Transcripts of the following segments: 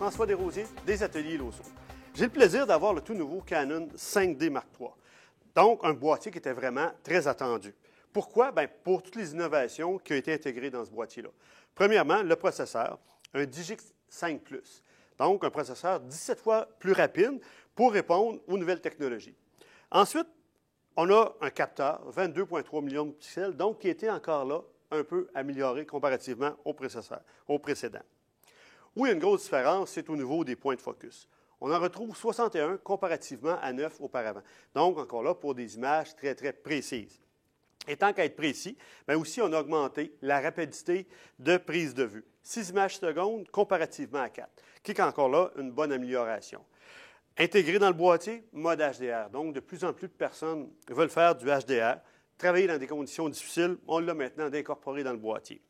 François Desrosiers des Ateliers Loceau. J'ai le plaisir d'avoir le tout nouveau Canon 5D Mark III. Donc, un boîtier qui était vraiment très attendu. Pourquoi? Bien, pour toutes les innovations qui ont été intégrées dans ce boîtier-là. Premièrement, le processeur, un Digix 5 Plus. Donc, un processeur 17 fois plus rapide pour répondre aux nouvelles technologies. Ensuite, on a un capteur 22,3 millions de pixels, donc qui était encore là, un peu amélioré comparativement au précédent. Où il y a une grosse différence, c'est au niveau des points de focus. On en retrouve 61 comparativement à 9 auparavant. Donc, encore là, pour des images très, très précises. Et tant qu'à être précis, bien aussi, on a augmenté la rapidité de prise de vue. 6 images secondes comparativement à 4, qui est encore là une bonne amélioration. Intégré dans le boîtier, mode HDR. Donc, de plus en plus de personnes veulent faire du HDR. Travailler dans des conditions difficiles, on l'a maintenant d'incorporer dans le boîtier.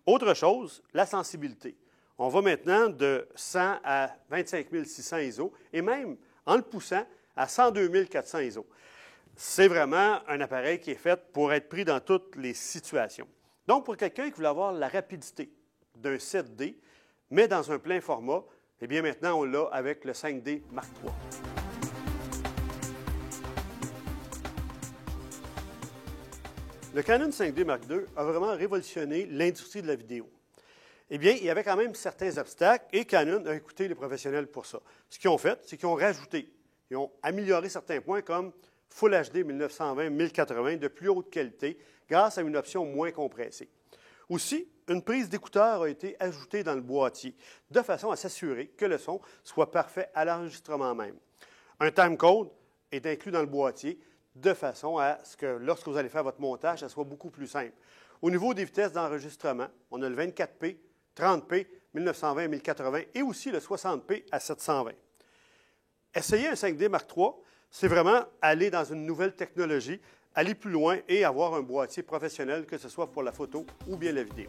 Autre chose, la sensibilité. On va maintenant de 100 à 25 600 ISO et même en le poussant à 102 400 ISO. C'est vraiment un appareil qui est fait pour être pris dans toutes les situations. Donc, pour quelqu'un qui veut avoir la rapidité d'un 7D, mais dans un plein format, eh bien maintenant, on l'a avec le 5D Mark III. Le Canon 5D Mark II a vraiment révolutionné l'industrie de la vidéo. Eh bien, il y avait quand même certains obstacles et Canon a écouté les professionnels pour ça. Ce qu'ils ont fait, c'est qu'ils ont rajouté, ils ont amélioré certains points comme Full HD 1920-1080 de plus haute qualité grâce à une option moins compressée. Aussi, une prise d'écouteur a été ajoutée dans le boîtier de façon à s'assurer que le son soit parfait à l'enregistrement même. Un timecode est inclus dans le boîtier de façon à ce que lorsque vous allez faire votre montage, ça soit beaucoup plus simple. Au niveau des vitesses d'enregistrement, on a le 24p, 30p, 1920-1080 et aussi le 60p à 720. Essayer un 5D Mark III, c'est vraiment aller dans une nouvelle technologie, aller plus loin et avoir un boîtier professionnel, que ce soit pour la photo ou bien la vidéo.